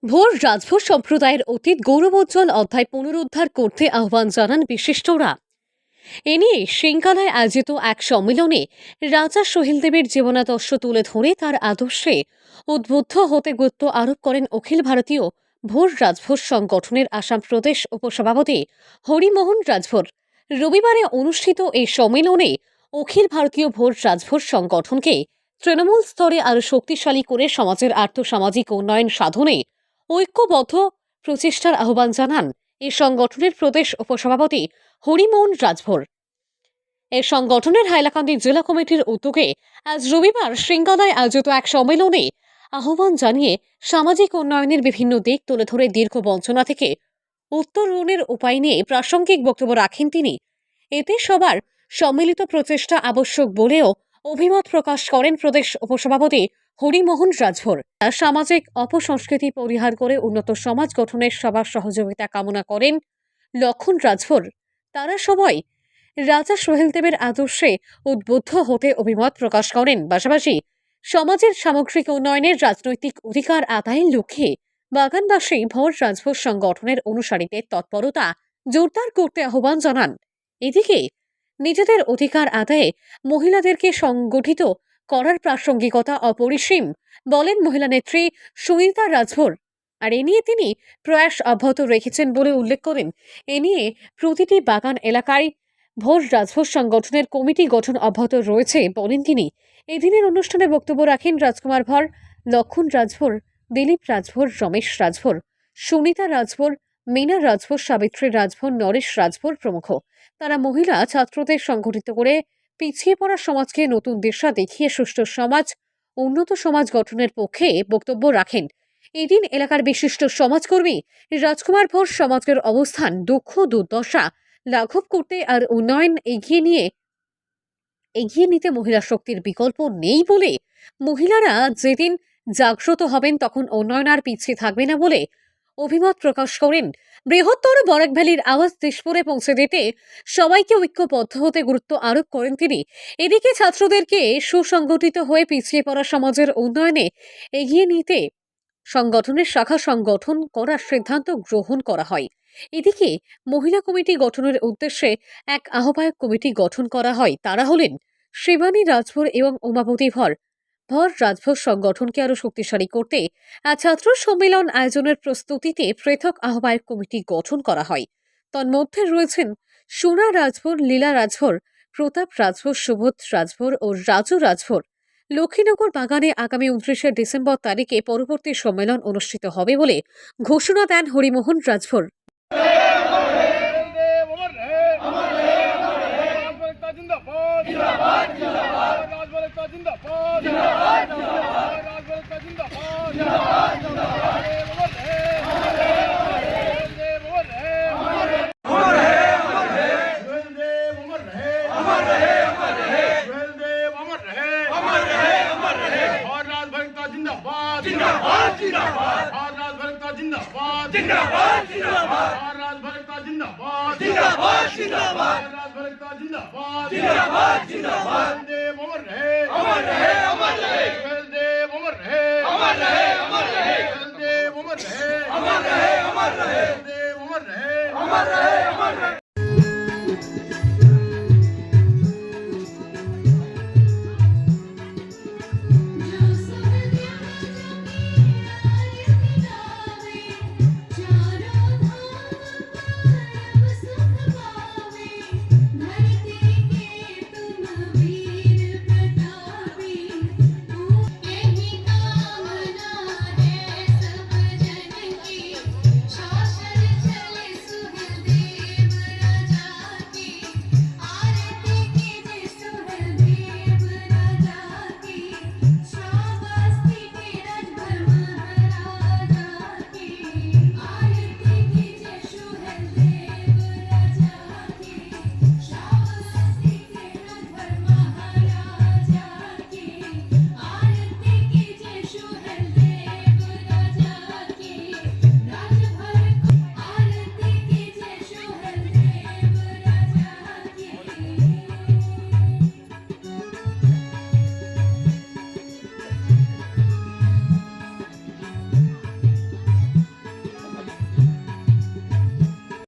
ভোর রাজভোর সম্প্রদায়ের অতীত গৌরবোজ্জ্বল অধ্যায় পুনরুদ্ধার করতে আহ্বান জানান বিশিষ্টরা। এ নিয়ে সিংকালায় আয়োজিত এক সম্মেলনে রাজা সোহেলদেবের জীবনাদর্শ তুলে ধরে তার আদর্শে উদ্বুদ্ধ হতে গুরুত্ব আরোপ করেন অখিল ভারতীয় ভোর রাজভোর সংগঠনের আসাম প্রদেশ উপসভাপতি হরিমোহন রাজভর। রবিবারে অনুষ্ঠিত এই সম্মেলনে অখিল ভারতীয় ভোর রাজভোর সংগঠনকে তৃণমূল স্তরে আরও শক্তিশালী করে সমাজের আর্থসামাজিক উন্নয়ন সাধনে ঐক্যবদ্ধ প্রচেষ্টার আহ্বান জানান এই সংগঠনের প্রদেশ উপসভাপতি হরিমোহন রাজভর। এই সংগঠনের হাইলাকান্দি জেলা কমিটির উদ্যোগে আজ রবিবার সিংগালায় আয়োজিত এক সম্মেলনে আহ্বান জানিয়ে সামাজিক উন্নয়নের বিভিন্ন দিক তুলে ধরে দীর্ঘ বঞ্চনা থেকে উত্তরণের উপায় নিয়ে প্রাসঙ্গিক বক্তব্য রাখেন তিনি। এতে সবার সম্মিলিত প্রচেষ্টা আবশ্যক বলেও অভিমত প্রকাশ করেন প্রদেশ উপসভাপতি হরিমোহন রাজভর। সামাজিক অপসংস্কৃতি পরিহার করে উন্নত সমাজ গঠনের সবার সহযোগিতা কামনা করেন লক্ষণ রাজভর। তারা সবাই রাজা সোহেলদেবের আদর্শে উদ্বুদ্ধ হতে অভিমত প্রকাশ করেন। পাশাপাশি সমাজের সামগ্রিক উন্নয়নের রাজনৈতিক অধিকার আদায়ের লক্ষ্যে বাগানবাসী ভোর রাজভোর সংগঠনের অনুসারীদের তৎপরতা জোরদার করতে আহ্বান জানান। এদিকে নিজেদের অধিকার আদায়ে মহিলাদেরকে সংগঠিত করার প্রাসঙ্গিকতা অপরিসীম বলেন মহিলা নেত্রী সুনিতা রাজভর। আর এ নিয়ে তিনি প্রয়াস অব্যাহত রেখেছেন বলে উল্লেখ করেন। এ নিয়ে প্রতিটি বাগান এলাকায় ভোর রাজভোর সংগঠনের কমিটি গঠন অব্যাহত রয়েছে বলেন তিনি। এদিনের অনুষ্ঠানে বক্তব্য রাখেন রাজকুমার ভর, লক্ষণ রাজভর, দিলীপ রাজভর, রমেশ রাজভর, সুনিতা রাজভর, মীনা রাজভর, সাবিত্রী রাজভর, নরেশ রাজভর প্রমুখ। তারা মহিলা ছাত্রদের সংগঠিত করে পিছিয়ে পড়া সমাজকে নতুন দিশা দেখিয়ে সুষ্ঠু সমাজ, উন্নত সমাজ গঠনের পক্ষে বক্তব্য রাখেন। এদিন এলাকার বিশিষ্ট সমাজকর্মী রাজকুমার ভর সমাজের অবস্থান, দুঃখ দুর্দশা লাঘব করতে আর উন্নয়ন এগিয়ে নিতে মহিলা শক্তির বিকল্প নেই বলে, মহিলারা যেদিন জাগ্রত হবেন তখন উন্নয়ন আর পিছিয়ে থাকবে না বলে অভিমত প্রকাশ করেন। বৃহত্তর বরাক ভ্যালির আওয়াজ দেশপুরে পৌঁছে দিতে সবাইকে ঐক্যবদ্ধ হতে গুরুত্ব আরোপ করেন তিনি। এদিকে ছাত্রদেরকে সুসংগঠিত হয়ে পিছিয়ে পড়া সমাজের উন্নয়নে এগিয়ে নিতে সংগঠনের শাখা সংগঠন করার সিদ্ধান্ত গ্রহণ করা হয়। এদিকে মহিলা কমিটি গঠনের উদ্দেশ্যে এক আহ্বায়ক কমিটি গঠন করা হয়। তারা হলেন শিবানী রাজভর এবং উমাপতি ভর। ভর রাজভর সংগঠনকে আরও শক্তিশালী করতে ছাত্র সম্মেলন আয়োজনের প্রস্তুতিতে পৃথক আহ্বায়ক কমিটি গঠন করা হয়। তন্মধ্যে রয়েছেন সোনা রাজভর, লীলা রাজভর, প্রতাপ রাজভর, সুবোধ রাজভর ও রাজু রাজভর। লক্ষ্মীনগর বাগানে আগামী 29শে ডিসেম্বর তারিখে পরবর্তী সম্মেলন অনুষ্ঠিত হবে বলে ঘোষণা দেন হরিমোহন রাজভর। अमर रहे